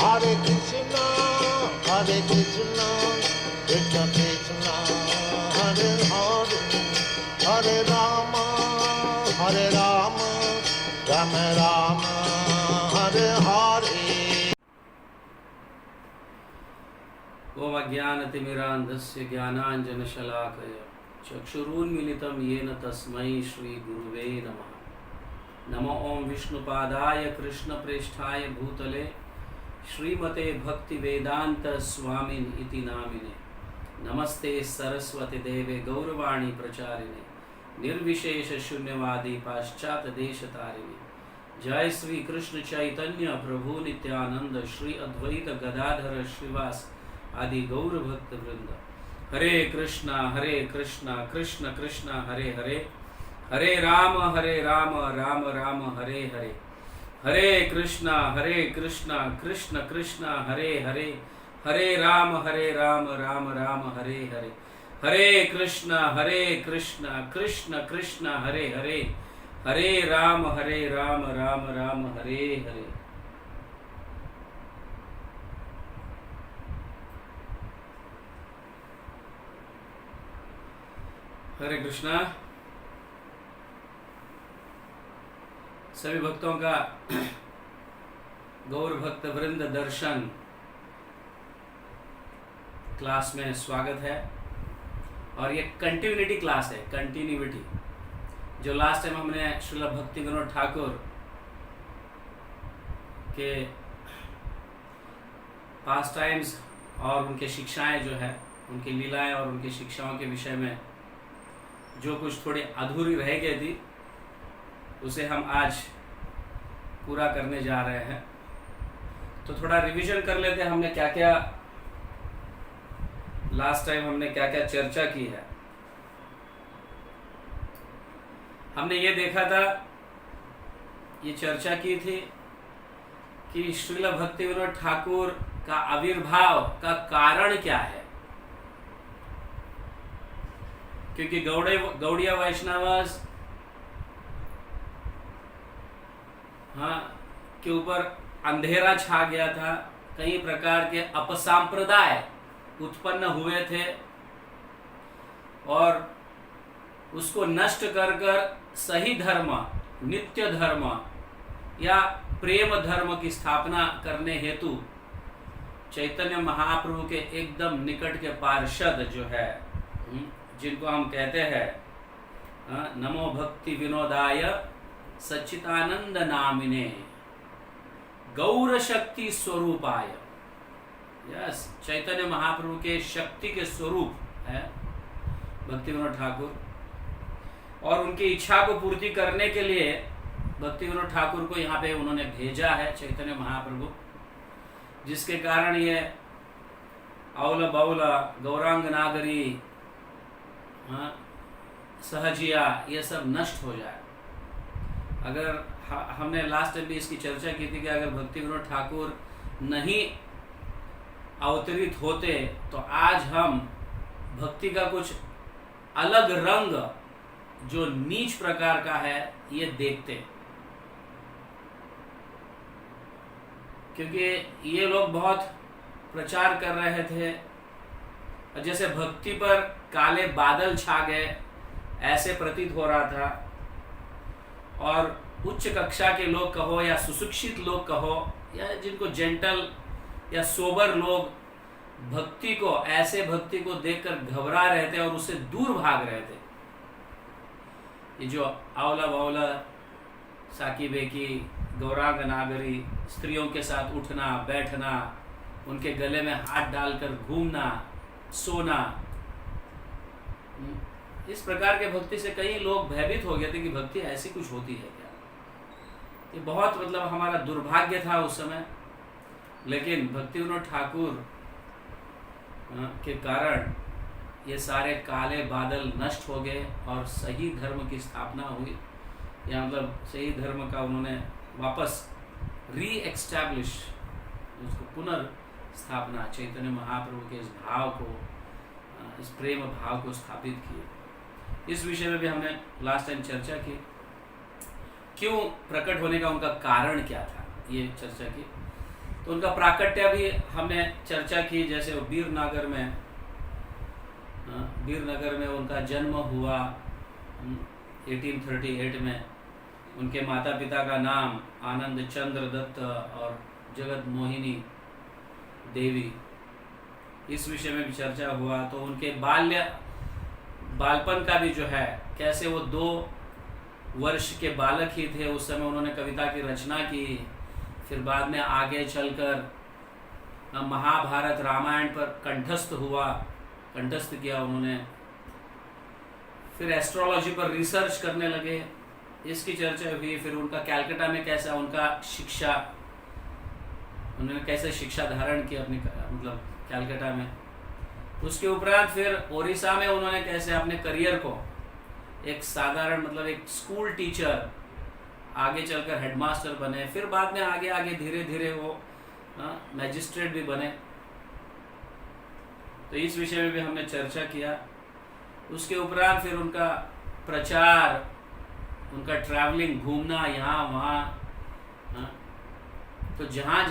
Hare Krishna, Krishna Krishna, Hare Hare, Hare Rama, Rama Rama, Hare Hare. ओम अज्ञानतिमिरान्धस्य ज्ञानाञ्जनशलाकया चक्षुरुन्मीलितं येन तस्मै श्रीगुरुवे नमः। नमो ओम विष्णुपादाय कृष्णप्रेष्ठाय भूतले श्रीमते भक्तिवेदांत स्वामिन इति नामिने। नमस्ते सरस्वती देवे गौरवाणी प्रचारिणे निर्विशेष शून्यवादी पाश्चात देशतारिणे। जय श्री कृष्ण चैतन्य प्रभु नित्यानंद श्री अद्वैत गदाधर श्रीवास आदि गौर भक्त वृंद। हरे कृष्णा कृष्ण कृष्ण हरे हरे, हरे राम राम राम हरे हरे। हरे कृष्णा कृष्ण कृष्ण हरे हरे, हरे राम राम राम हरे हरे। हरे कृष्णा कृष्ण कृष्ण हरे हरे, हरे राम राम राम हरे हरे। हरे कृष्णा। सभी भक्तों का गौर भक्त वृंद दर्शन क्लास में स्वागत है। और ये कंटिन्यूटी क्लास है, कंटिन्यूटी। जो लास्ट टाइम हमने श्रील भक्ति विनोद ठाकुर के पास्ट टाइम्स और उनके शिक्षाएं जो है, उनकी लीलाएं और उनकी शिक्षाओं के विषय में जो कुछ थोड़ी अधूरी रह गई थी, उसे हम आज पूरा करने जा रहे हैं। तो थोड़ा रिवीजन कर लेते हैं, हमने क्या क्या लास्ट टाइम हमने क्या क्या चर्चा की है। हमने ये देखा था, ये चर्चा की थी कि श्रील भक्ति विनोद ठाकुर का आविर्भाव का कारण क्या है। क्योंकि गौड़िया वैष्णवास के ऊपर अंधेरा छा गया था, कई प्रकार के अपसंप्रदाय उत्पन्न हुए थे और उसको नष्ट कर सही धर्म, नित्य धर्म या प्रेम धर्म की स्थापना करने हेतु चैतन्य महाप्रभु के एकदम निकट के पार्षद जो है, जिनको हम कहते हैं नमो भक्ति विनोदाय सच्चिदानंद नामिने गौर शक्ति स्वरूपाय। यस, चैतन्य महाप्रभु के शक्ति के स्वरूप है भक्ति विनोद ठाकुर। और उनकी इच्छा को पूर्ति करने के लिए भक्ति विनोद ठाकुर को यहाँ पे उन्होंने भेजा है चैतन्य महाप्रभु, जिसके कारण ये औल बौल गौरांग नागरी सहजिया ये सब नष्ट हो जाए। अगर हमने लास्ट टाइम भी इसकी चर्चा की थी कि अगर भक्ति विनोद ठाकुर नहीं अवतरित होते तो आज हम भक्ति का कुछ अलग रंग जो नीच प्रकार का है ये देखते। क्योंकि ये लोग बहुत प्रचार कर रहे थे, जैसे भक्ति पर काले बादल छा गए ऐसे प्रतीत हो रहा था। और उच्च कक्षा के लोग कहो या सुशिक्षित लोग कहो या जिनको जेंटल या सोबर लोग भक्ति को, ऐसे भक्ति को देखकर घबरा रहे थे और उससे दूर भाग रहे थे। ये जो आंवला बावला साकी बेकी गौरांग नागरी स्त्रियों के साथ उठना बैठना, उनके गले में हाथ डालकर घूमना सोना, इस प्रकार के भक्ति से कई लोग भयभीत हो गए थे कि भक्ति ऐसी कुछ होती है क्या। ये बहुत मतलब हमारा दुर्भाग्य था उस समय। लेकिन भक्ति विनोद ठाकुर के कारण ये सारे काले बादल नष्ट हो गए और सही धर्म की स्थापना हुई, या मतलब सही धर्म का उन्होंने वापस री एस्टैब्लिश, उसको पुनर्स्थापना, चैतन्य महाप्रभु के इस भाव को, इस प्रेम भाव को स्थापित किए। इस विषय में भी हमने लास्ट टाइम चर्चा की, क्यों प्रकट होने का उनका कारण क्या था, ये चर्चा की। तो उनका प्राकट्य भी हमने चर्चा की, जैसे वीरनगर में उनका जन्म हुआ 1838 में। उनके माता पिता का नाम आनंद चंद्र दत्त और जगत मोहिनी देवी, इस विषय में भी चर्चा हुआ। तो उनके बालपन का भी जो है, कैसे वो 2 वर्ष के बालक ही थे उस समय उन्होंने कविता की रचना की। फिर बाद में आगे चलकर महाभारत रामायण पर कंठस्थ किया उन्होंने। फिर एस्ट्रोलॉजी पर रिसर्च करने लगे, इसकी चर्चा हुई। फिर उनका कैलकाटा में कैसा उन्होंने कैसे शिक्षा धारण की अपनी कैलकाटा में। उसके उपरांत फिर ओडिशा में उन्होंने कैसे अपने करियर को एक साधारण एक स्कूल टीचर, आगे चलकर हेडमास्टर बने। फिर बाद में आगे धीरे धीरे वो मैजिस्ट्रेट भी बने। तो इस विषय में भी हमने चर्चा किया। उसके उपरांत फिर उनका प्रचार, उनका ट्रैवलिंग, घूमना यहाँ वहाँ, तो जहाँ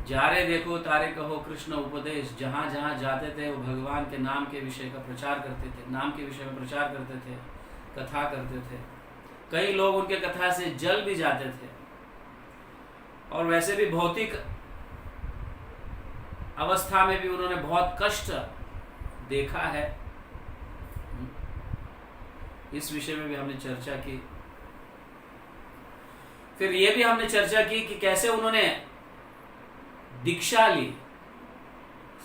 जारे देखो तारे कहो कृष्ण उपदेश, जहाँ जाते थे वो भगवान के नाम के विषय का प्रचार करते थे, नाम के विषय में प्रचार करते थे, कथा करते थे। कई लोग उनके कथा से जल भी जाते थे। और वैसे भी भौतिक अवस्था में भी उन्होंने बहुत कष्ट देखा है, इस विषय में भी हमने चर्चा की। फिर ये भी हमने चर्चा की कि कैसे उन्होंने दीक्षा ली,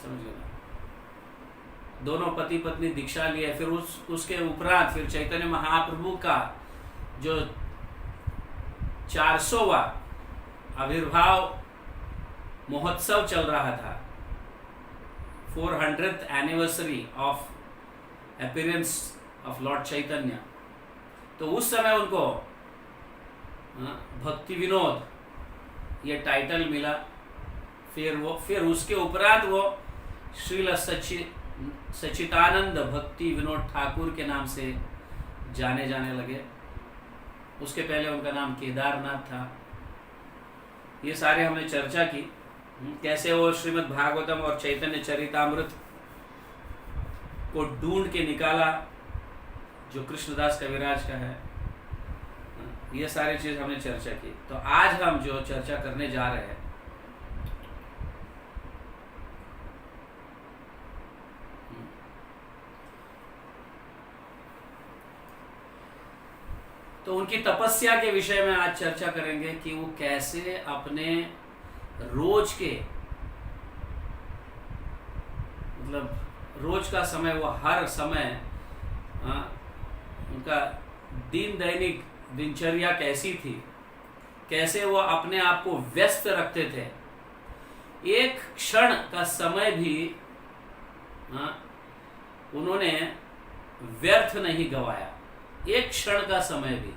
समझ गए, दोनों पति पत्नी दीक्षा लिए। फिर उसके उपरांत फिर चैतन्य महाप्रभु का जो 400वां आविर्भाव महोत्सव चल रहा था, 400th anniversary of appearance of lord Chaitanya, तो उस समय उनको भक्ति विनोद ये टाइटल मिला। फिर उसके उपरांत वो श्रील सच्चिदानंद भक्ति विनोद ठाकुर के नाम से जाने लगे। उसके पहले उनका नाम केदारनाथ था। ये सारे हमने चर्चा की, कैसे वो श्रीमद् भागवतम और चैतन्य चरितामृत को ढूंढ के निकाला जो कृष्णदास कविराज का है। ये सारी चीज हमने चर्चा की। तो आज हम जो चर्चा करने जा रहे हैं, तो उनकी तपस्या के विषय में आज चर्चा करेंगे कि वो कैसे अपने रोज के रोज का समय, वो हर समय उनका दैनिक दिनचर्या कैसी थी, कैसे वो अपने आप को व्यस्त रखते थे। एक क्षण का समय भी उन्होंने व्यर्थ नहीं गवाया, एक क्षण का समय भी।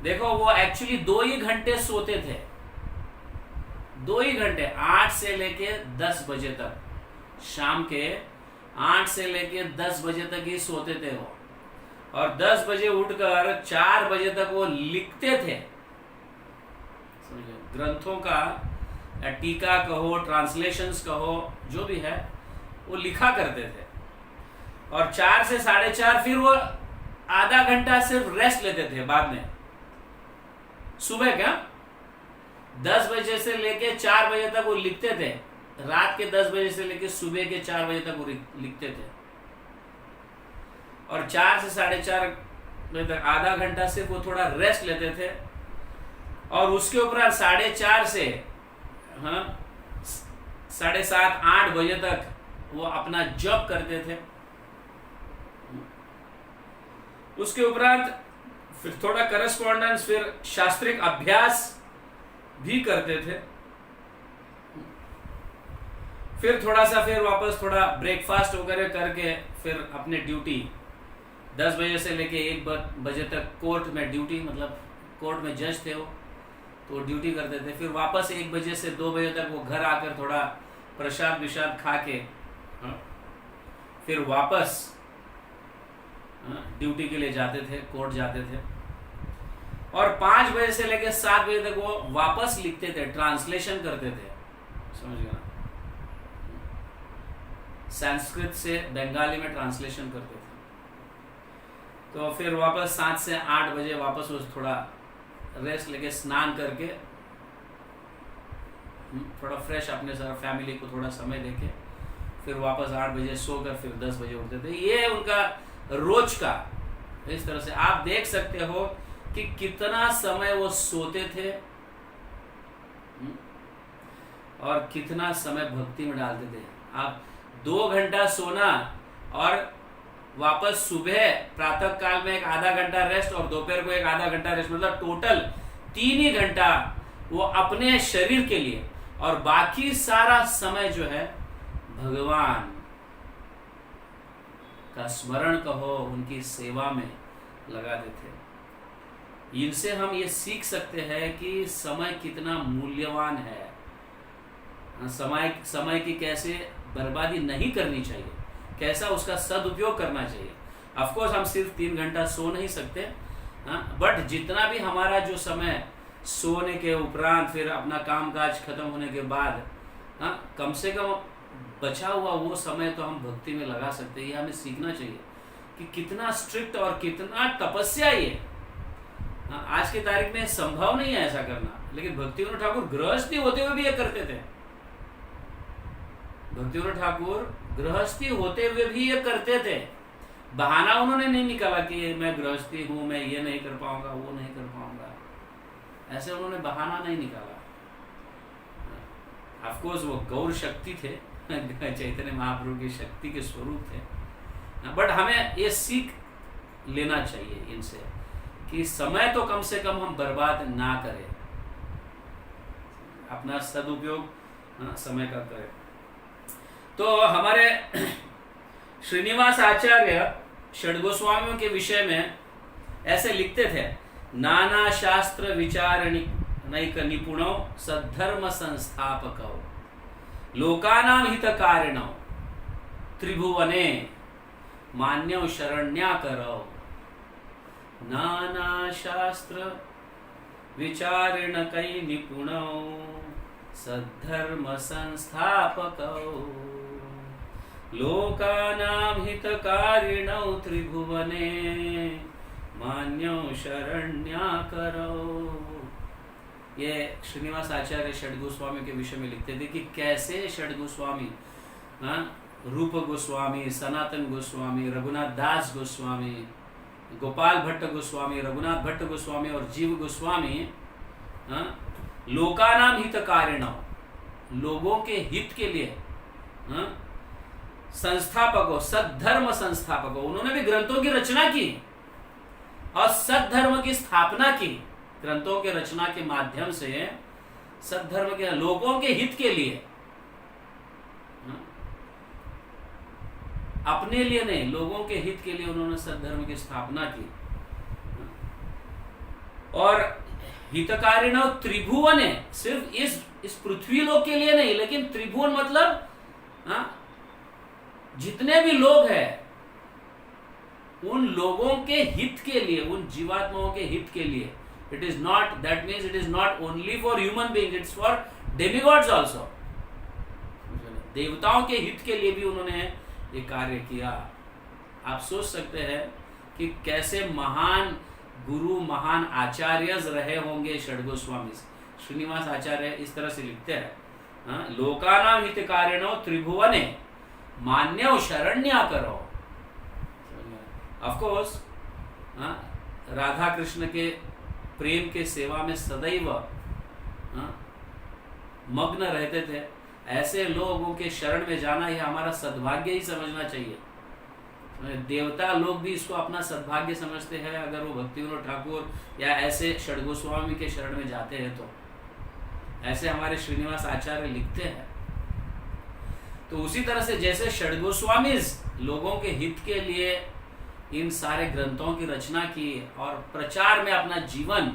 देखो वो एक्चुअली 2 ही घंटे सोते थे, 2 ही घंटे, 8 से लेके 10 बजे तक, शाम के 8 से लेके 10 बजे तक ही सोते थे वो। और 10 बजे उठकर 4 बजे तक वो लिखते थे, ग्रंथों का या टीका कहो, ट्रांसलेशंस कहो, जो भी है वो लिखा करते थे। और 4 से 4:30 फिर वो आधा घंटा सिर्फ रेस्ट लेते थे। बाद में सुबह 10 बजे से लेके 4 बजे तक वो लिखते थे, रात के 10 बजे से लेके सुबह के 4 बजे तक वो लिखते थे। और 4 से 4:30 बजे तक आधा घंटा सिर्फ वो थोड़ा रेस्ट लेते थे। और उसके उपरांत 4:30 से 7:30 8 बजे तक वो अपना जॉब करते थे। उसके उपरांत फिर थोड़ा करस्पॉन्डेंस, फिर शास्त्रिक अभ्यास भी करते थे। फिर थोड़ा सा फिर वापस थोड़ा ब्रेकफास्ट वगैरह करके फिर अपने ड्यूटी 10 बजे से लेके 1 बजे तक कोर्ट में ड्यूटी, कोर्ट में जज थे वो, तो ड्यूटी करते थे। फिर वापस 1 बजे से 2 बजे तक वो घर आकर थोड़ा प्रसाद विषाद खा के फिर वापस ड्यूटी के लिए जाते थे, कोर्ट जाते थे। और 5 बजे से लेकर 7 बजे तक वो वापस लिखते थे, ट्रांसलेशन करते थे, समझ गए ना, संस्कृत से बंगाली में ट्रांसलेशन करते थे। तो फिर वापस 7 से 8 बजे वापस वो थोड़ा रेस्ट लेके स्नान करके थोड़ा फ्रेश अपने सारा फैमिली को थोड़ा समय देके फिर वापस 8 बजे सोकर फिर 10 बजे उठते थे। ये उनका रोज का। इस तरह से आप देख सकते हो कि कितना समय वो सोते थे और कितना समय भक्ति में डालते थे। आप 2 घंटा सोना और वापस सुबह प्रातः काल में एक आधा घंटा रेस्ट और दोपहर को एक आधा घंटा रेस्ट, मतलब टोटल 3 ही घंटा वो अपने शरीर के लिए और बाकी सारा समय जो है भगवान का स्मरण कहो, उनकी सेवा में लगा देते। इनसे हम ये सीख सकते हैं कि समय कितना मूल्यवान है, समय की कैसे बर्बादी नहीं करनी चाहिए, कैसा उसका सदुपयोग करना चाहिए। ऑफ कोर्स हम सिर्फ 3 घंटा सो नहीं सकते, बट जितना भी हमारा जो समय सोने के उपरांत फिर अपना कामकाज खत्म होने के बाद कम से कम बचा हुआ वो समय तो हम भक्ति में लगा सकते हैं। ये हमें सीखना चाहिए कि कितना स्ट्रिक्ट और कितना तपस्या ये। आज की तारीख में संभव नहीं है ऐसा करना, लेकिन भक्ति विनोद ठाकुर गृहस्थी होते हुए भी ये करते थे। भक्ति विनोद ठाकुर गृहस्थी होते हुए भी ये करते थे। बहाना उन्होंने नहीं निकाला कि मैं गृहस्थी हूं, मैं ये नहीं कर पाऊंगा, वो नहीं कर पाऊंगा, ऐसे उन्होंने बहाना नहीं निकाला। ऑफ कोर्स वो गौर शक्ति थे, चैतन्य महाप्रभु की शक्ति के स्वरूप थे, बट हमें ये सीख लेना चाहिए इनसे कि समय तो कम से कम हम बर्बाद ना करें, अपना सदुपयोग समय का करें। तो हमारे श्रीनिवास आचार्य षड्गोस्वामियों के विषय में ऐसे लिखते थे, नाना शास्त्र विचारणिक निपुणो सद्धर्म संस्थापकौ लोकानां हितकारिणौ त्रिभुवने मान्यौ शरण्याकरौ। नाना शास्त्र विचारणकै निपुणौ सद्धर्म संस्थापकौ लोकानां हितकारिणौ त्रिभुवने मान्यौ शरण्याकरौ। ये श्रीनिवास आचार्य षड्गोस्वामी के विषय में लिखते थे कि कैसे षड्गोस्वामी, रूप गोस्वामी, सनातन गोस्वामी, रघुनाथ दास गोस्वामी, गोपाल भट्ट गोस्वामी, रघुनाथ भट्ट गोस्वामी और जीव गोस्वामी लोकानां हितकारिणौ, लोगों के हित के लिए संस्थापकों, सद्धर्म संस्थापकों, उन्होंने भी ग्रंथों की रचना की और सद्धर्म की स्थापना की। ग्रंथों के रचना के माध्यम से सद्धर्म के, लोगों के हित के लिए, अपने लिए नहीं, लोगों के हित के लिए उन्होंने सद्धर्म की स्थापना की। और हितकारिणौ त्रिभुवन, सिर्फ इस पृथ्वी लोक के लिए नहीं, लेकिन त्रिभुवन मतलब जितने भी लोग हैं उन लोगों के हित के लिए, उन जीवात्माओं के हित के लिए। It is not, that means it is not only for human being, it's for demigods also. देवताओं के हित के लिए भी उन्होंने ये कार्य किया। आप सोच सकते हैं कि कैसे महान गुरु, महान आचार्य रहे होंगे षड्गोस्वामी। श्रीनिवास आचार्य इस तरह से लिखते हैं, लोकानां हितकारिणौ त्रिभुवने मान्यौ शरण्याकरौ। ऑफ कोर्स राधा कृष्ण के प्रेम के सेवा में सदैव मग्न रहते थे। ऐसे लोगों के शरण में जाना यह हमारा सद्भाग्य ही समझना चाहिए। देवता लोग भी इसको अपना सद्भाग्य समझते हैं अगर वो भक्ति विनोद ठाकुर या ऐसे षड्गोस्वामी के शरण में जाते हैं तो। ऐसे हमारे श्रीनिवास आचार्य लिखते हैं। तो उसी तरह से जैसे षड्गोस्वामी लोगों के हित के लिए इन सारे ग्रंथों की रचना की और प्रचार में अपना जीवन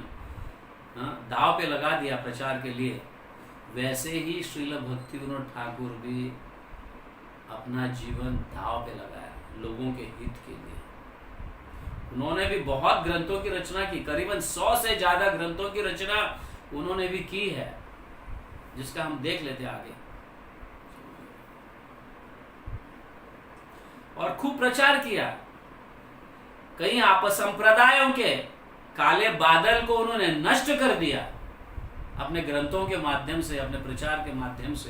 दांव पे लगा दिया प्रचार के लिए, वैसे ही श्रील भक्ति विनोद ठाकुर भी अपना जीवन दांव पे लगाया लोगों के हित के लिए। उन्होंने भी बहुत ग्रंथों की रचना की, करीबन 100 से ज्यादा ग्रंथों की रचना उन्होंने भी की है, जिसका हम देख लेते आगे। और खूब प्रचार किया। कई अपसंप्रदायों के काले बादल को उन्होंने नष्ट कर दिया अपने ग्रंथों के माध्यम से, अपने प्रचार के माध्यम से।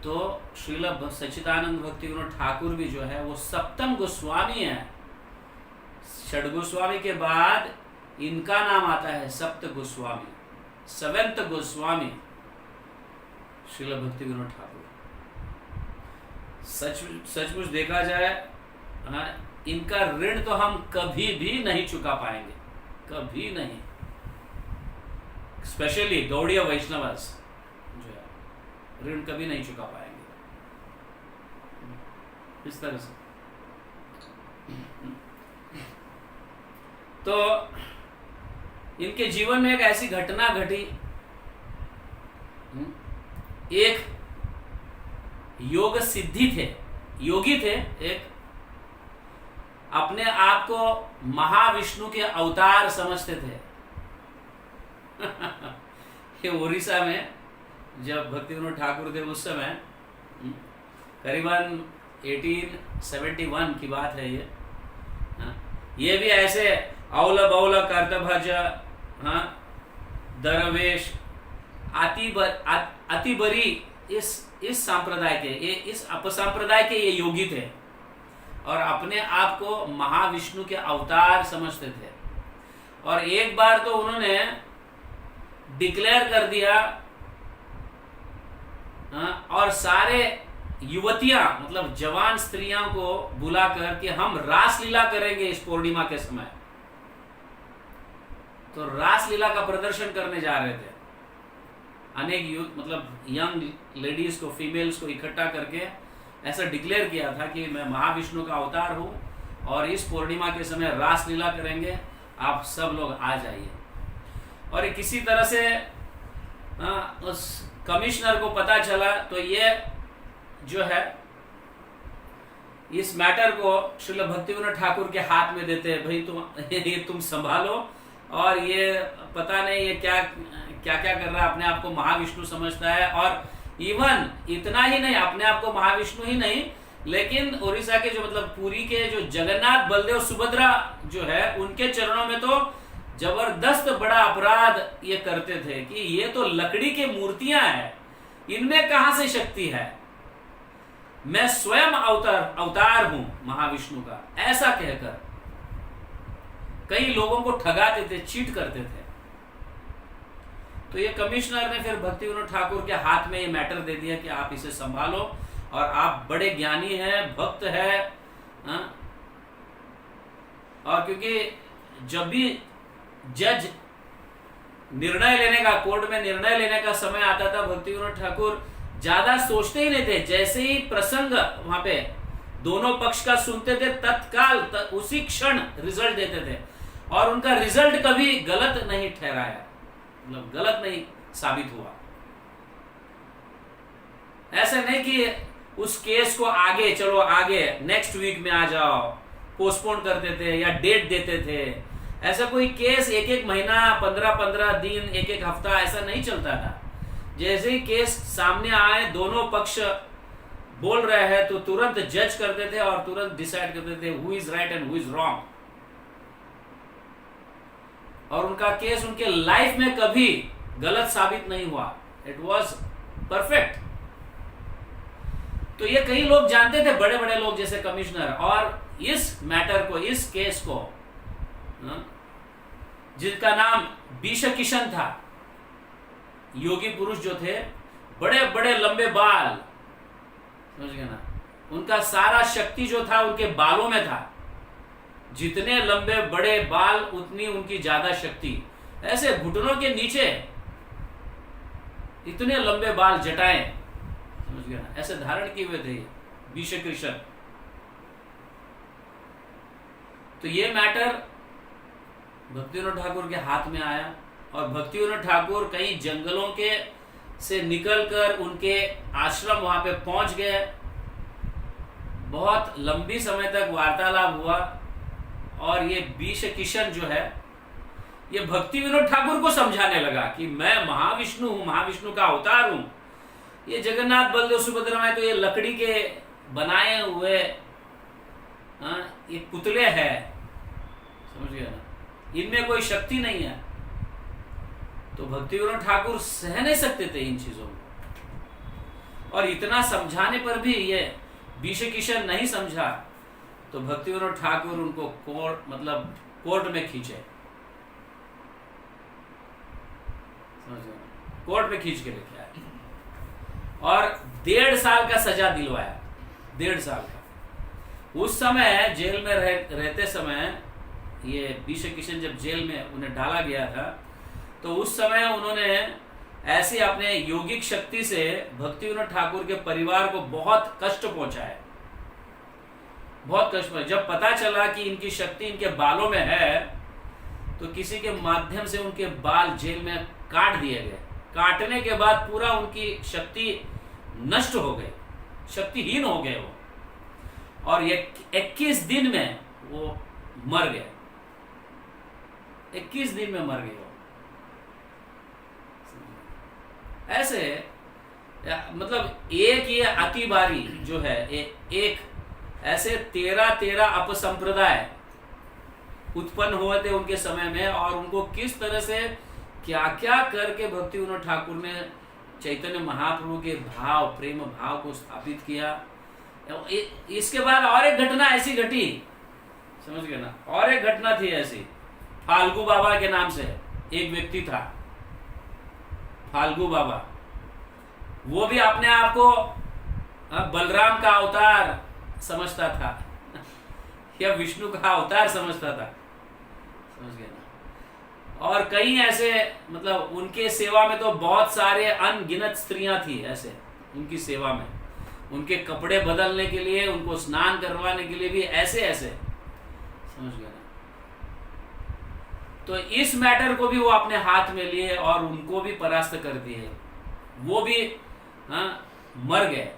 तो श्रील सच्चिदानंद भक्ति विनोद ठाकुर भी जो है वो सप्तम गोस्वामी है। षड गोस्वामी के बाद इनका नाम आता है सप्त गोस्वामी, सेवेंथ गोस्वामी श्रील भक्ति विनोद ठाकुर। सचमुच देखा जाए, हाँ, इनका ऋण तो हम कभी भी नहीं चुका पाएंगे, कभी नहीं। स्पेशली गौड़ीय वैष्णवस जो है ऋण कभी नहीं चुका पाएंगे इस तरह से। तो इनके जीवन में एक ऐसी घटना घटी, एक योग सिद्धि थे, योगी थे, एक अपने आप को महाविष्णु के अवतार समझते थे। ये उड़ीसा में जब भक्ति विनोद ठाकुर थे उस समय, करीबन 1871 की बात है ये। ये भी ऐसे औल बौल कर्तभज, दरवेश, अति बरी इस सांप्रदाय के, ये इस अपसंप्रदाय के ये योगी थे और अपने आप को महाविष्णु के अवतार समझते थे। और एक बार तो उन्होंने डिक्लेयर कर दिया, और सारे युवतियां मतलब जवान स्त्रियों को बुलाकर कि हम रासलीला करेंगे इस पूर्णिमा के समय। तो रासलीला का प्रदर्शन करने जा रहे थे। अनेक यूथ मतलब यंग लेडीज को, फीमेल्स को इकट्ठा करके ऐसा डिक्लेयर किया था कि मैं महाविष्णु का अवतार हूं और इस पूर्णिमा के समय रासलीला करेंगे, आप सब लोग आ जाइए। और किसी तरह से उस कमिश्नर को पता चला, तो ये जो है इस मैटर को श्रील भक्ति विनोद ठाकुर के हाथ में देते हैं, भाई तुम संभालो। और ये पता नहीं ये क्या क्या कर रहा है, अपने आप को महाविष्णु समझता है। और इवन इतना ही नहीं, अपने आप को महाविष्णु ही नहीं, लेकिन उड़ीसा के जो मतलब पुरी के जो जगन्नाथ बलदेव सुभद्रा जो है उनके चरणों में तो जबरदस्त बड़ा अपराध ये करते थे कि ये तो लकड़ी की मूर्तियां हैं, इनमें कहां से शक्ति है, मैं स्वयं अवतार हूं महाविष्णु का, ऐसा कहकर कई लोगों को ठगाते थे, चीट करते थे। तो ये कमिश्नर ने फिर भक्ति विनोद ठाकुर के हाथ में ये मैटर दे दिया कि आप इसे संभालो और आप बड़े ज्ञानी हैं, भक्त है। और क्योंकि जब भी जज निर्णय लेने का, कोर्ट में निर्णय लेने का समय आता था, भक्ति विनोद ठाकुर ज्यादा सोचते ही नहीं थे। जैसे ही प्रसंग वहां पे दोनों पक्ष का सुनते थे, तत्काल उसी क्षण रिजल्ट देते थे और उनका रिजल्ट कभी गलत नहीं ठहराया, मतलब गलत नहीं साबित हुआ। ऐसा नहीं कि उस केस को आगे चलो, आगे नेक्स्ट वीक में आ जाओ, पोस्टपोन करते थे या डेट देते थे। ऐसा कोई केस एक एक महीना, 15-15 दिन, एक एक हफ्ता ऐसा नहीं चलता था। जैसे ही केस सामने आए, दोनों पक्ष बोल रहे हैं, तो तुरंत जज करते थे और तुरंत डिसाइड करते थे who is right and who is wrong. और उनका केस उनके लाइफ में कभी गलत साबित नहीं हुआ, इट वॉज परफेक्ट। तो ये कई लोग जानते थे, बड़े बड़े लोग जैसे कमिश्नर। और इस मैटर को, इस केस को, जिनका नाम बीश किशन था, योगी पुरुष जो थे, बड़े बड़े लंबे बाल, समझ गए ना, उनका सारा शक्ति जो था उनके बालों में था। जितने लंबे बड़े बाल उतनी उनकी ज्यादा शक्ति। ऐसे घुटनों के नीचे इतने लंबे बाल, जटाएं, समझ गया ना, ऐसे धारण किए हुए थे बीश कृष्ण। तो ये मैटर भक्ति विनोद ठाकुर के हाथ में आया और भक्ति विनोद ठाकुर कई जंगलों के से निकलकर उनके आश्रम वहां पे पहुंच गए। बहुत लंबी समय तक वार्तालाप हुआ और ये विष किशन जो है ये भक्ति विनोद ठाकुर को समझाने लगा कि मैं महाविष्णु हूँ, महाविष्णु का अवतार हूँ। ये जगन्नाथ बलदेव सुभद्रा में तो ये लकड़ी के बनाए हुए ये पुतले हैं, समझ गया ना, इनमें कोई शक्ति नहीं है। तो भक्ति विनोद ठाकुर सह नहीं सकते थे इन चीजों को, और इतना समझाने पर भी ये विष किशन नहीं समझा। तो भक्ति विनोद ठाकुर उनको कोर्ट में खींचे, कोर्ट में खींच के लेके आए और 1.5 साल का सजा दिलवाया, 1.5 साल का। उस समय जेल में रहते समय ये विष किशन जब जेल में उन्हें डाला गया था, तो उस समय उन्होंने ऐसे अपने योगिक शक्ति से भक्ति विनोद ठाकुर के परिवार को बहुत कष्ट पहुंचाया, बहुत कष्ट पहुंचाया। जब पता चला कि इनकी शक्ति इनके बालों में है, तो किसी के माध्यम से उनके बाल जेल में काट दिए गए। काटने के बाद पूरा उनकी शक्ति नष्ट हो गई, शक्तिहीन हो गए वो, और 21 दिन में वो मर गए, 21 दिन में मर गए वो। ऐसे मतलब एक ये अतिबारी जो है, एक ऐसे 13 अपसंप्रदाय उत्पन्न हुए थे उनके समय में, और उनको किस तरह से क्या क्या करके भक्ति विनोद ठाकुर ने चैतन्य महाप्रभु के भाव, प्रेम भाव को स्थापित किया। इसके बाद और एक घटना ऐसी घटी, समझ गए ना, और एक घटना थी ऐसी। फाल्गु बाबा के नाम से एक व्यक्ति था, फाल्गु बाबा। वो भी अपने आप को बलराम का अवतार समझता था या विष्णु का अवतार समझता था, समझ गए ना। और कई ऐसे मतलब उनके सेवा में तो बहुत सारे अनगिनत स्त्रियां थी ऐसे उनकी सेवा में, उनके कपड़े बदलने के लिए, उनको स्नान करवाने के लिए भी ऐसे ऐसे, समझ गए ना। तो इस मैटर को भी वो अपने हाथ में लिए और उनको भी परास्त कर दिए, वो भी मर गए।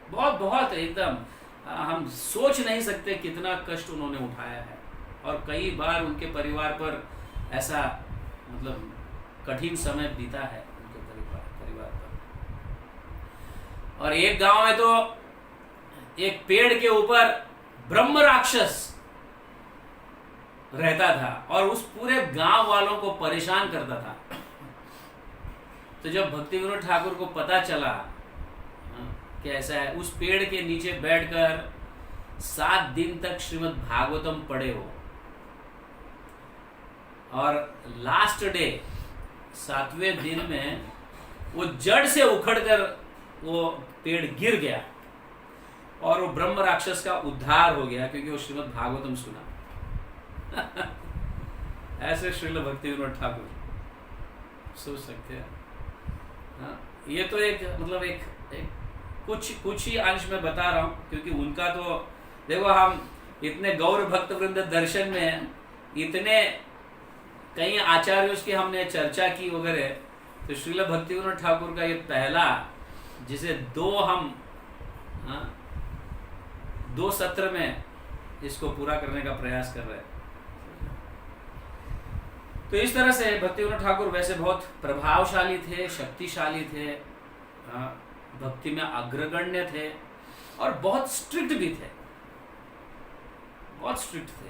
बहुत बहुत एकदम हम सोच नहीं सकते कितना कष्ट उन्होंने उठाया है, और कई बार उनके परिवार पर ऐसा मतलब कठिन समय बीता है उनके परिवार पर। और एक गांव में तो एक पेड़ के ऊपर ब्रह्म राक्षस रहता था और उस पूरे गांव वालों को परेशान करता था। तो जब भक्ति विनोद ठाकुर को पता चला कि ऐसा है, उस पेड़ के नीचे बैठकर 7 दिन तक श्रीमद् भागवतम पढ़े हो, और लास्ट डे 7वें दिन में वो जड़ से उखड़कर वो पेड़ गिर गया और वो ब्रह्म राक्षस का उद्धार हो गया, क्योंकि वो श्रीमद् भागवतम सुना। ऐसे श्रील भक्ति विनोद ठाकुर, सोच सकते हैं। ये तो एक मतलब एक कुछ ही अंश में बता रहा हूँ, क्योंकि उनका तो देखो, हम इतने गौर भक्त वृंद दर्शन में इतने कई आचार्यों की हमने चर्चा की वगैरह, तो श्रील भक्ति विनोद ठाकुर का ये पहला, जिसे 2 सत्र में इसको पूरा करने का प्रयास कर रहे हैं। तो इस तरह से भक्ति विनोद ठाकुर वैसे बहुत प्रभावशाली थे, शक्तिशाली थे, भक्ति में अग्रगण्य थे, और बहुत स्ट्रिक्ट भी थे, बहुत स्ट्रिक्ट थे।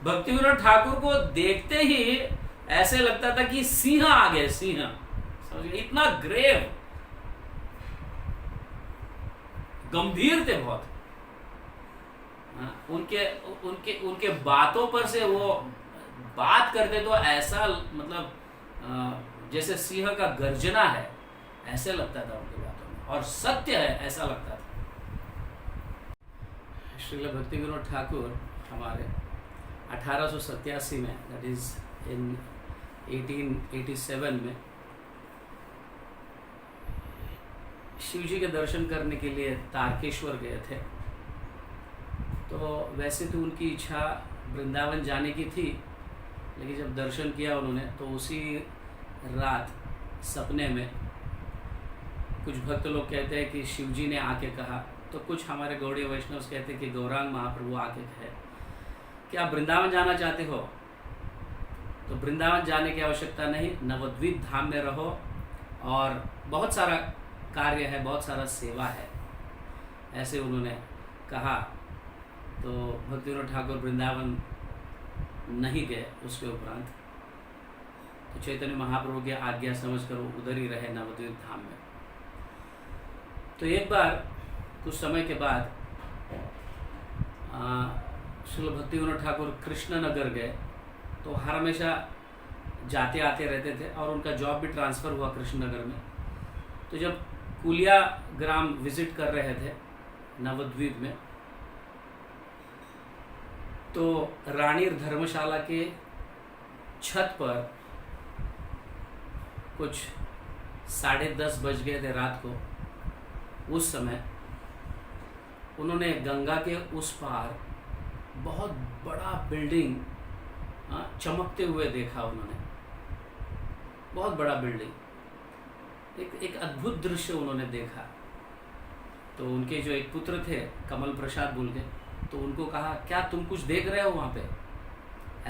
भक्ति विनोद ठाकुर को देखते ही ऐसे लगता था कि सिंह आ गए, सिंह, समझिए, इतना ग्रेव, गंभीर थे बहुत। उनके बातों पर से वो बात करते तो ऐसा मतलब जैसे सिंह का गर्जना है, ऐसे लगता था उनकी बातों में, और सत्य है ऐसा लगता था। श्रील भक्ति विनोद ठाकुर हमारे 1887 में, दैट इज इन 1887 में शिव जी के दर्शन करने के लिए तारकेश्वर गए थे। तो वैसे तो उनकी इच्छा वृंदावन जाने की थी, लेकिन जब दर्शन किया उन्होंने, तो उसी रात सपने में कुछ भक्त लोग कहते हैं कि शिव जी ने आके कहा, तो कुछ हमारे गौड़ीय वैष्णव कहते हैं कि गौरांग महाप्रभु आके कहे कि आप वृंदावन जाना चाहते हो तो वृंदावन जाने की आवश्यकता नहीं, नवद्वीप धाम में रहो और बहुत सारा कार्य है, बहुत सारा सेवा है, ऐसे उन्होंने कहा। तो भक्तिविनोद ठाकुर वृंदावन नहीं गए उसके उपरांत, तो चैतन्य महाप्रभु की आज्ञा समझकर वो उधर ही रहे नवद्वीप धाम में। तो एक बार कुछ समय के बाद श्रील भक्तिविनोद ठाकुर कृष्णनगर गए, तो हर हमेशा जाते आते रहते थे और उनका जॉब भी ट्रांसफ़र हुआ कृष्णनगर में। तो जब कुलिया ग्राम विजिट कर रहे थे नवद्वीप में, तो रानीर धर्मशाला के छत पर कुछ 10:30 बज गए थे रात को। उस समय उन्होंने गंगा के उस पार बहुत बड़ा बिल्डिंग चमकते हुए देखा। उन्होंने बहुत बड़ा बिल्डिंग, एक अद्भुत दृश्य उन्होंने देखा। तो उनके जो एक पुत्र थे कमल प्रसाद बोल के, तो उनको कहा क्या तुम कुछ देख रहे हो वहाँ पे,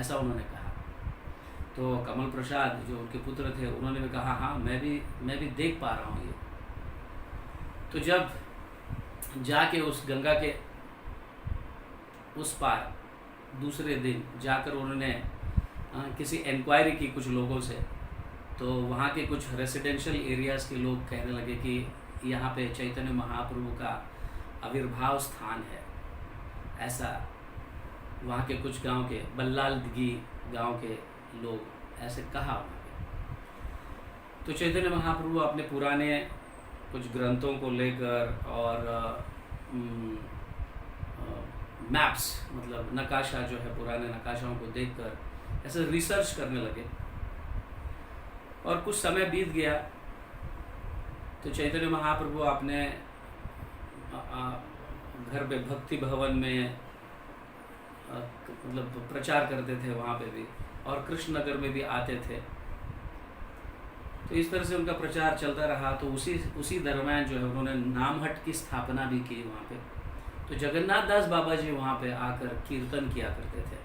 ऐसा उन्होंने कहा। तो कमल प्रसाद जो उनके पुत्र थे उन्होंने भी कहा हाँ मैं भी देख पा रहा हूँ ये। तो जब जाके उस गंगा के उस पार दूसरे दिन जाकर उन्होंने किसी इंक्वायरी की कुछ लोगों से, तो वहाँ के कुछ रेसिडेंशियल एरियाज़ के लोग कहने लगे कि यहाँ पे चैतन्य महाप्रभु का आविर्भाव स्थान है, ऐसा वहाँ के कुछ गांव के बल्लाल दिघी गांव के लोग ऐसे कहा वहाँ पे। तो चैतन्य महाप्रभु अपने पुराने कुछ ग्रंथों को लेकर और मैप्स मतलब नक्काशा जो है पुराने नक्काशाओं को देखकर ऐसे रिसर्च करने लगे। और कुछ समय बीत गया तो चैतन्य महाप्रभु अपने घर पे भक्ति भवन में मतलब प्रचार करते थे वहाँ पे भी, और कृष्णनगर में भी आते थे। तो इस तरह से उनका प्रचार चलता रहा। तो उसी दरम्यान जो है उन्होंने नामहट की स्थापना भी की वहाँ पे। तो जगन्नाथ दास बाबा जी वहाँ पे आकर कीर्तन किया करते थे।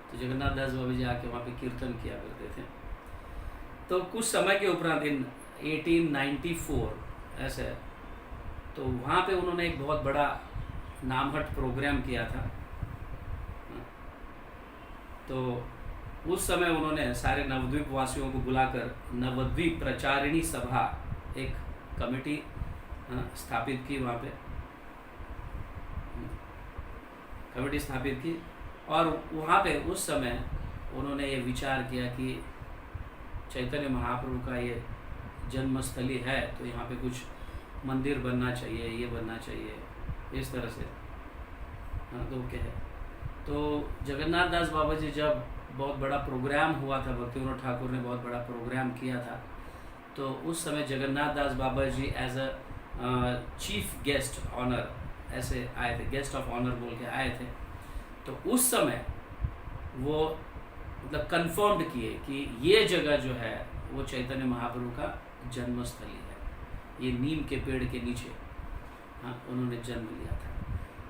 तो जगन्नाथ दास बाबा जी आके वहाँ पे कीर्तन किया करते थे। तो कुछ समय के उपरांत इन 1894 ऐसे, तो वहाँ पे उन्होंने एक बहुत बड़ा नामहट प्रोग्राम किया था। तो उस समय उन्होंने सारे नवद्वीप वासियों को बुलाकर नवद्वीप प्रचारिणी सभा एक कमेटी स्थापित की, वहाँ पे कमेटी स्थापित की। और वहाँ पे उस समय उन्होंने ये विचार किया कि चैतन्य महाप्रभु का ये जन्मस्थली है, तो यहाँ पे कुछ मंदिर बनना चाहिए, ये बनना चाहिए, इस तरह से। तो क्या है, तो जगन्नाथ दास बाबा जी जब बहुत बड़ा प्रोग्राम हुआ था, भक्तिविनोद ठाकुर ने बहुत बड़ा प्रोग्राम किया था, तो उस समय Jagannath Das Baba ji as a chief guest honour ऐसे आए थे, गेस्ट ऑफ ऑनर बोल के आए थे। तो उस समय वो मतलब कंफर्म्ड किए कि ये जगह जो है वो चैतन्य महाप्रभु का जन्मस्थली है, ये नीम के पेड़ के नीचे उन्होंने जन्म लिया था।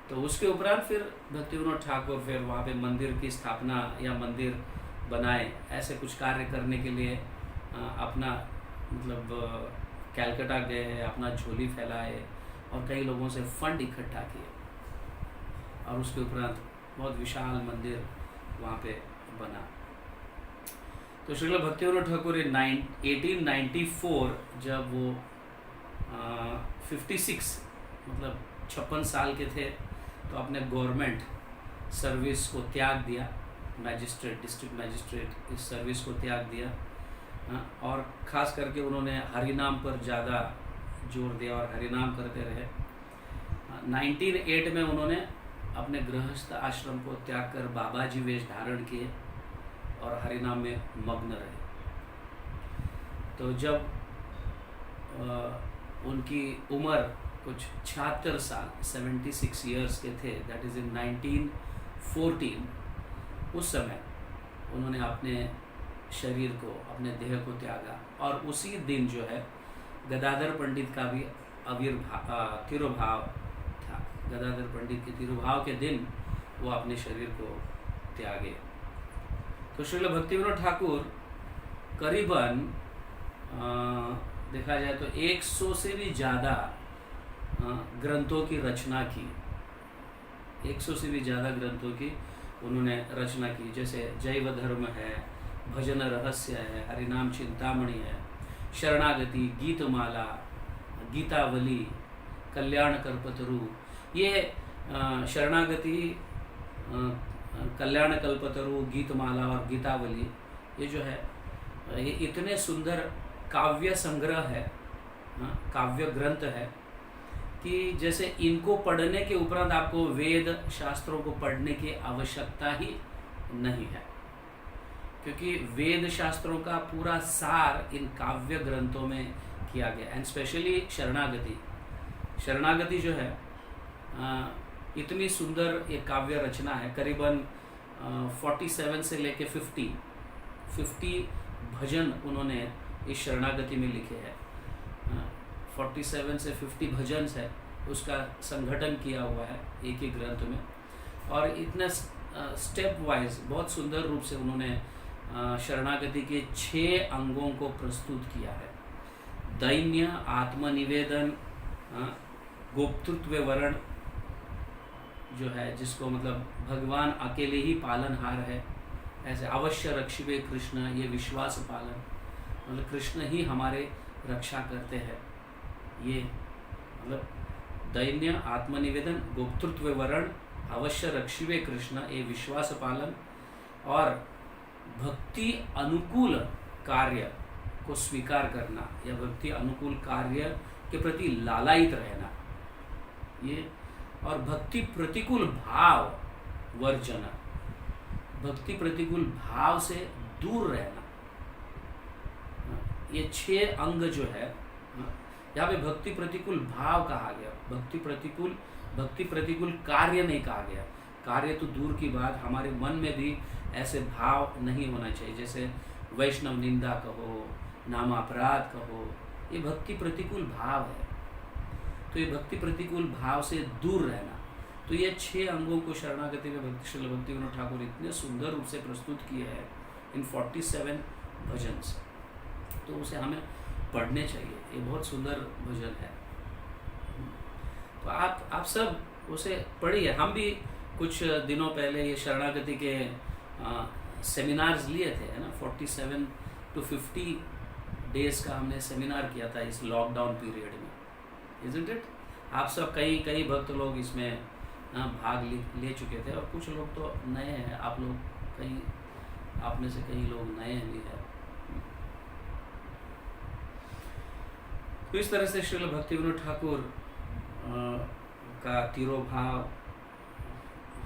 तो उसके उपरांत फिर भक्तिविनोद ठाकुर फिर वहाँ पे मंदिर की स्थापना या मंदिर बनाए, ऐसे कुछ कार्य करने के लिए अपना मतलब कलकत्ता गए, अपना झोली फैलाए और कई लोगों से फंड इकट्ठा किए, और उसके उपरांत बहुत विशाल मंदिर वहाँ पे बना। तो श्रील भक्तिविनोद ठाकुर 1894 जब वो 56 मतलब 56 साल के थे, तो अपने गवर्नमेंट सर्विस को त्याग दिया, मैजिस्ट्रेट डिस्ट्रिक्ट मैजिस्ट्रेट इस सर्विस को त्याग दिया। और ख़ास करके उन्होंने हरिनाम पर ज़्यादा जोर दिया और हरिनाम करते रहे। 1908 में उन्होंने अपने गृहस्थ आश्रम को त्याग कर बाबा जी वेश धारण किए और हरिनाम में मग्न रहे। तो जब उनकी उम्र कुछ 76 साल 76 ईयर्स के थे, दैट इज़ इन 1914, उस समय उन्होंने अपने शरीर को, अपने देह को त्यागा, और उसी दिन जो है गदाधर पंडित का भी तिरुभाव था। गदाधर पंडित के तिरुभाव के दिन वो अपने शरीर को त्यागे। तो श्रील भक्तिविनोद ठाकुर करीबन देखा जाए तो 100 से भी ज़्यादा ग्रंथों की रचना की। 100 से भी ज़्यादा ग्रंथों की उन्होंने रचना की, जैसे जैव धर्म है, भजन रहस्य है, हरिनाम चिंतामणि है, शरणागति, गीतमाला, गीतावली, कल्याण कल्पतरु। ये शरणागति, कल्याण कल्पतरु, गीतमाला और गीतावली, ये जो है ये इतने सुंदर काव्य संग्रह है, काव्य ग्रंथ है कि जैसे इनको पढ़ने के उपरांत आपको वेद शास्त्रों को पढ़ने की आवश्यकता ही नहीं है, क्योंकि वेद शास्त्रों का पूरा सार इन काव्य ग्रंथों में किया गया। एंड स्पेशली शरणागति जो है इतनी सुंदर एक काव्य रचना है। करीबन 47 से लेके 50 भजन उन्होंने इस शरणागति में लिखे हैं। 47 से 50 भजन है, उसका संगठन किया हुआ है एक ही ग्रंथ में, और इतना स्टेप वाइज बहुत सुंदर रूप से उन्होंने शरणागति के 6 अंगों को प्रस्तुत किया है। दैन्य, आत्मनिवेदन, गोप्तृत्व वर्ण जो है, जिसको मतलब भगवान अकेले ही पालनहार है, ऐसे अवश्य रक्षिवे कृष्ण, ये विश्वास पालन, मतलब कृष्ण ही हमारे रक्षा करते हैं। ये मतलब दैन्य, आत्मनिवेदन, गोप्तृत्व वर्ण, अवश्य रक्षिवे कृष्ण, ये विश्वास पालन, और भक्ति अनुकूल कार्य को स्वीकार करना या भक्ति अनुकूल कार्य के प्रति लालायित रहना, ये, और भक्ति प्रतिकूल भाव वर्जन, भक्ति प्रतिकूल भाव से दूर रहना। ये 6 अंग जो है, यहाँ पे भक्ति प्रतिकूल भाव कहा गया, भक्ति प्रतिकूल कार्य नहीं कहा गया। कार्य तो दूर की बात, हमारे मन में भी ऐसे भाव नहीं होना चाहिए, जैसे वैष्णव निंदा कहो, नामापराध कहो, ये भक्ति प्रतिकूल भाव है। तो ये भक्ति प्रतिकूल भाव से दूर रहना, तो ये 6 अंगों को शरणागति में श्रील भक्तिविनोद ठाकुर इतने सुंदर रूप से प्रस्तुत किए हैं इन 47 भजन, तो उसे हमें पढ़ने चाहिए। ये बहुत सुंदर भजन है, तो आप सब उसे पढ़िए। हम भी कुछ दिनों पहले ये शरणागति के सेमिनार्स लिए थे, है ना, 47 to 50 डेज का हमने सेमिनार किया था इस लॉकडाउन पीरियड में, इज़न्ट इट? आप सब कई भक्त लोग इसमें भाग ले चुके थे, और कुछ लोग तो नए हैं, आप में से कई लोग नए भी हैं। तो इस तरह से श्रील भक्तिविनोद ठाकुर का तिरोभाव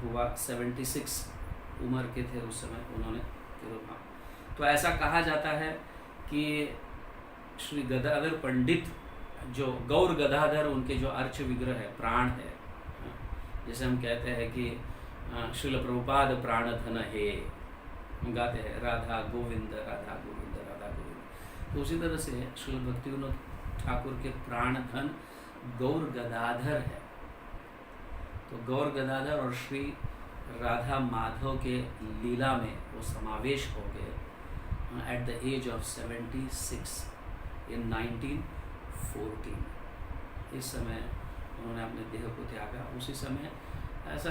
हुआ। 76 उम्र के थे उस समय उन्होंने तिरोभाव। तो ऐसा कहा जाता है कि श्री गदाधर पंडित जो गौर गदाधर, उनके जो अर्च विग्रह है, प्राण है, जैसे हम कहते हैं कि श्रील प्रभुपाद प्राण धन है, गाते हैं राधा गोविंद राधा गोविंद राधा गोविंद। तो उसी तरह से श्रील भक्तिविनोद ठाकुर के प्राण धन गौर गदाधर है। तो गौर गदाधर और श्री राधा माधव के लीला में वो समावेश हो गए एट द एज ऑफ 76 इन 1914। इस समय उन्होंने अपने देह को त्यागा। उसी समय ऐसा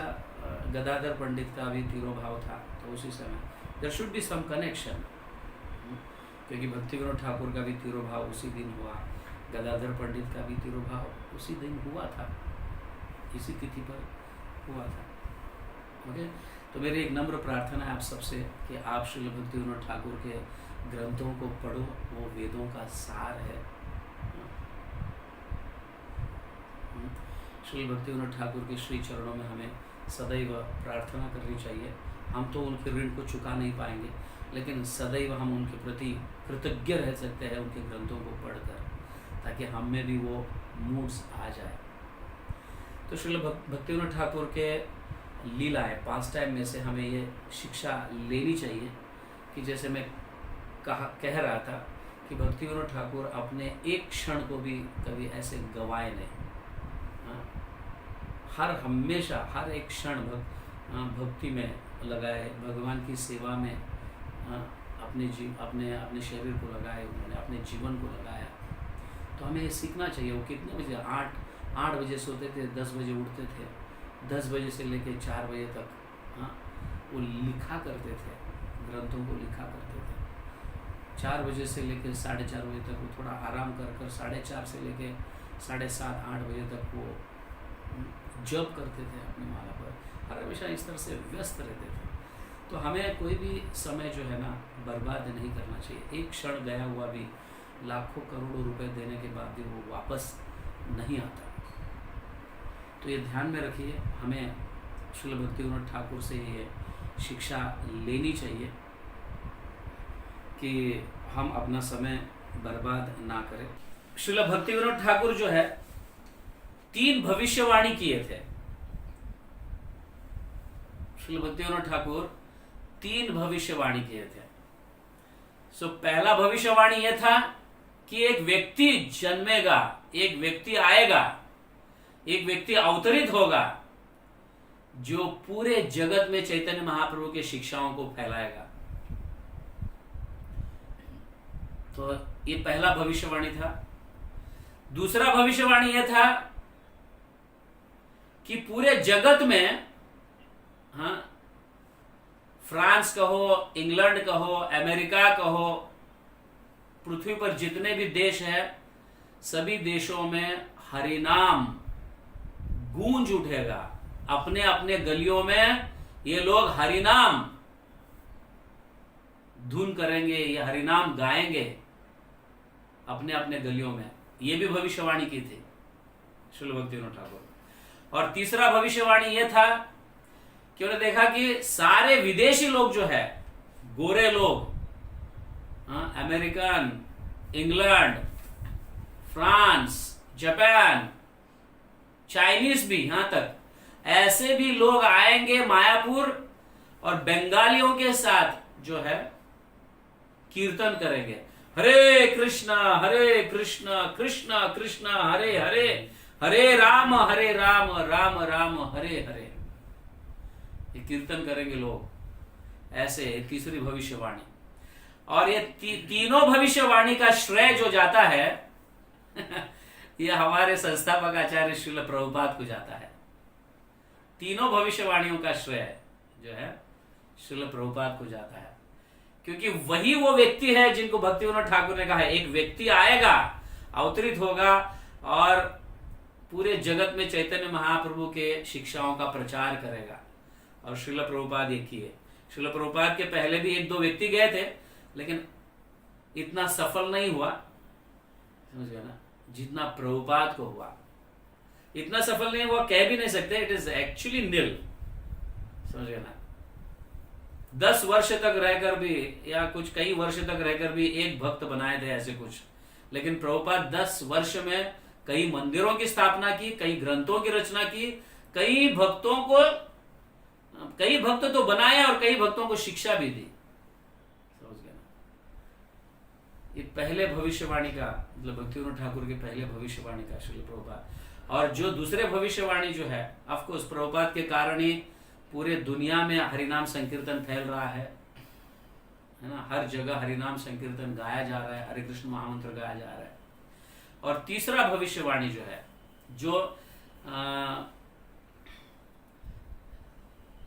गदाधर पंडित का भी तिरोभाव था, तो उसी समय there should be some connection, क्योंकि भक्तिविनोद ठाकुर का भी तिरोभाव उसी दिन हुआ, गदाधर पंडित का भी तिरोभाव उसी दिन हुआ था, इसी तिथि पर हुआ था। ओके, तो मेरी एक नम्र प्रार्थना है आप सबसे कि आप श्री भक्तिविनोद ठाकुर के ग्रंथों को पढ़ो, वो वेदों का सार है। श्री भक्तिविनोद ठाकुर के श्री चरणों में हमें सदैव प्रार्थना करनी चाहिए। हम तो उनके ऋण को चुका नहीं पाएंगे, लेकिन सदैव हम उनके प्रति कृतज्ञ रह सकते हैं उनके ग्रंथों को पढ़कर, ताकि हम में भी वो मूड्स आ जाए। तो श्री भक्तिविनोद ठाकुर के लीला है, पास टाइम में से हमें ये शिक्षा लेनी चाहिए कि जैसे मैं कह रहा था कि भक्ति विनोद ठाकुर अपने एक क्षण को भी कभी ऐसे गवाए नहीं। हाँ, हमेशा हर एक क्षण भक्ति में लगाए, भगवान की सेवा में अपने शरीर को लगाए, उन्होंने अपने जीवन को लगाया। तो हमें ये सीखना चाहिए। वो कितने बजे 8 बजे सोते थे, 10 बजे उठते थे, 10 बजे से लेकर 4 बजे तक वो लिखा करते थे, ग्रंथों को लिखा करते थे। 4 बजे से लेकर 4:30 बजे तक वो थोड़ा आराम कर 4:30 से लेकर 7:30 8 बजे तक वो जप करते थे अपनी माला पर, हर हमेशा इस तरह से व्यस्त रहते थे। तो हमें कोई भी समय जो है ना बर्बाद नहीं करना चाहिए। एक क्षण गया हुआ भी लाखों करोड़ों रुपए देने के बाद भी वो वापस नहीं आता। तो ये ध्यान में रखिए, हमें श्रील भक्ति विनोद ठाकुर से ये शिक्षा लेनी चाहिए कि हम अपना समय बर्बाद ना करें। श्रील भक्ति विनोद ठाकुर जो है 3 भविष्यवाणी किए थे। श्रील भक्ति विनोद ठाकुर 3 भविष्यवाणी किए थे। पहला भविष्यवाणी यह था कि एक व्यक्ति जन्मेगा, एक व्यक्ति आएगा, एक व्यक्ति अवतरित होगा जो पूरे जगत में चैतन्य महाप्रभु के शिक्षाओं को फैलाएगा। तो ये पहला भविष्यवाणी था। दूसरा भविष्यवाणी यह था कि पूरे जगत में, हाँ, फ्रांस कहो, इंग्लैंड कहो, अमेरिका कहो, पृथ्वी पर जितने भी देश हैं, सभी देशों में हरिनाम गूंज उठेगा। अपने अपने गलियों में ये लोग हरिनाम धुन करेंगे, ये हरिनाम गाएंगे अपने अपने गलियों में। ये भी भविष्यवाणी की थी श्रील भक्ति विनोद ठाकुर। और तीसरा भविष्यवाणी यह था कि उन्होंने देखा कि सारे विदेशी लोग जो है, गोरे लोग, American, England, France, Japan, Chinese भी, यहां तक ऐसे भी लोग आएंगे मायापुर और बंगालियों के साथ जो है कीर्तन करेंगे, हरे कृष्णा कृष्ण कृष्ण हरे हरे, हरे राम राम राम हरे हरे। ये कीर्तन करेंगे लोग ऐसे। तीसरी भविष्यवाणी। और ये तीनों भविष्यवाणी का श्रेय जो जाता है ये हमारे संस्थापक आचार्य श्रील प्रभुपाद को जाता है। तीनों भविष्यवाणियों का श्रेय जो है श्रील प्रभुपाद को जाता है, क्योंकि वही वो व्यक्ति है जिनको भक्ति विनोद ठाकुर ने कहा है, एक व्यक्ति आएगा, अवतरित होगा और पूरे जगत में चैतन्य महाप्रभु के शिक्षाओं का प्रचार करेगा। और श्रील प्रभुपाद एक ही है। श्रील प्रभुपाद के पहले भी 1-2 व्यक्ति गए थे, लेकिन इतना सफल नहीं हुआ, समझ गया ना, जितना प्रभुपाद को हुआ। इतना सफल नहीं हुआ कह भी नहीं सकते, इट इज एक्चुअली निल, समझ गया ना। 10 वर्ष तक रहकर भी या कुछ कई वर्ष तक रहकर भी एक भक्त बनाए थे ऐसे कुछ, लेकिन प्रभुपाद 10 वर्ष में कई मंदिरों की स्थापना की, कई ग्रंथों की रचना की, कई भक्त तो बनाए और कई भक्तों को शिक्षा भी दी, समझ गया ना। ये पहले भविष्यवाणी का मतलब भक्ति विनोद ठाकुर के पहले भविष्यवाणी का श्रील प्रभुपाद। और जो दूसरे भविष्यवाणी जो है, ऑफ कोर्स प्रभुपाद के कारण ही पूरे दुनिया में हरिनाम संकीर्तन फैल रहा है ना, हर जगह हरिनाम संकीर्तन गाया जा रहा है, हरे कृष्ण महामंत्र गाया जा रहा है। और तीसरा भविष्यवाणी जो है, जो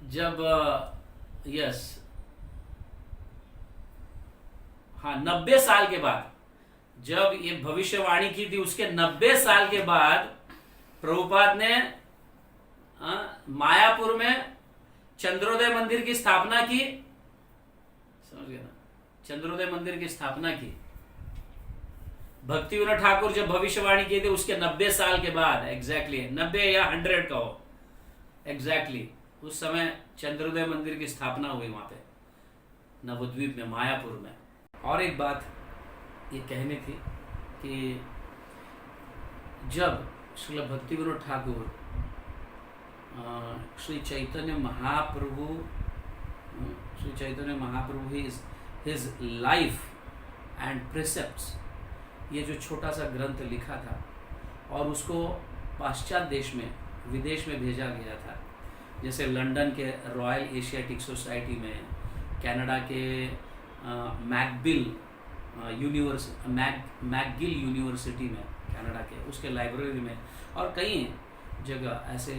जब 90 साल के बाद जब ये भविष्यवाणी की थी, उसके 90 साल के बाद प्रभुपाद ने मायापुर में चंद्रोदय मंदिर की स्थापना की, समझ गया ना, चंद्रोदय मंदिर की स्थापना की। भक्ति विनोद ठाकुर जब भविष्यवाणी किए थे उसके 90 साल के बाद, एग्जैक्टली 90 या 100 कहो, एग्जैक्टली उस समय चंद्रोदय मंदिर की स्थापना हुई वहां पे नवद्वीप में, मायापुर में। और एक बात ये कहनी थी कि जब श्रील भक्ति Vinod Thakur Shri Chaitanya Mahaprabhu his life and प्रिसेप्ट्स, ये जो छोटा सा ग्रंथ लिखा था और उसको पाश्चात्य देश में, विदेश में भेजा गया था। जैसे लंदन के रॉयल एशियाटिक सोसाइटी में, कनाडा के मैकगिल यूनिवर्सिटी में, कनाडा के उसके लाइब्रेरी में, और कई जगह ऐसे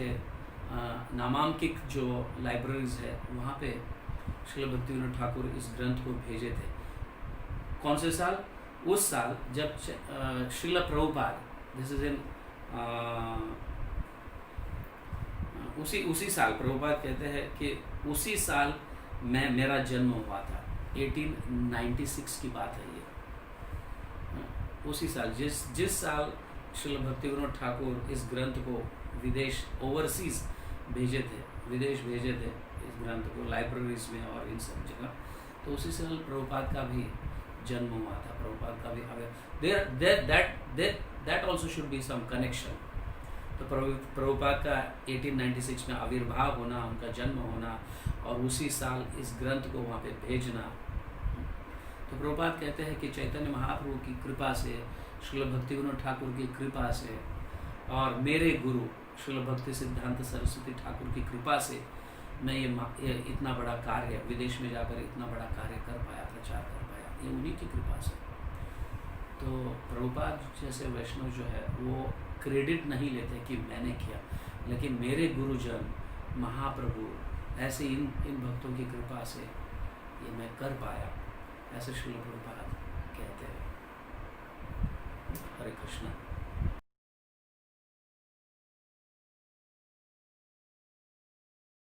नामांकित जो लाइब्रेरीज है वहाँ पे श्रील भक्तिविनोद ठाकुर इस ग्रंथ को भेजे थे। कौन से साल? उस साल जब Srila Prabhupada, this is in उसी साल, प्रभुपाद कहते हैं कि उसी साल मेरा जन्म हुआ था। 1896 की बात है ये। उसी साल जिस साल श्रील भक्तिविनोद ठाकुर इस ग्रंथ को विदेश, ओवरसीज भेजे थे, विदेश भेजे थे इस ग्रंथ को लाइब्रेरीज में और इन सब जगह, तो उसी साल प्रभुपाद का भी जन्म हुआ था। प्रभुपाद का भी that also should be some connection. तो प्रभुपाद का 1896 में आविर्भाव होना, उनका जन्म होना और उसी साल इस ग्रंथ को वहाँ पे भेजना। तो प्रभुपाद कहते हैं कि चैतन्य महाप्रभु की कृपा से, श्रील भक्तिविनोद ठाकुर की कृपा से और मेरे गुरु श्रील भक्ति सिद्धांत सरस्वती ठाकुर की कृपा से मैं ये इतना बड़ा कार्य, विदेश में जाकर इतना बड़ा कार्य कर पाया, प्रचार कर पाया, ये उन्हीं की कृपा से। तो प्रभुपाद जैसे वैष्णव जो है वो क्रेडिट नहीं लेते कि मैंने किया, लेकिन मेरे गुरुजन महाप्रभु ऐसे इन भक्तों की कृपा से ये मैं कर पाया, ऐसे श्रील प्रभुपाद कहते हैं। हरे कृष्णा।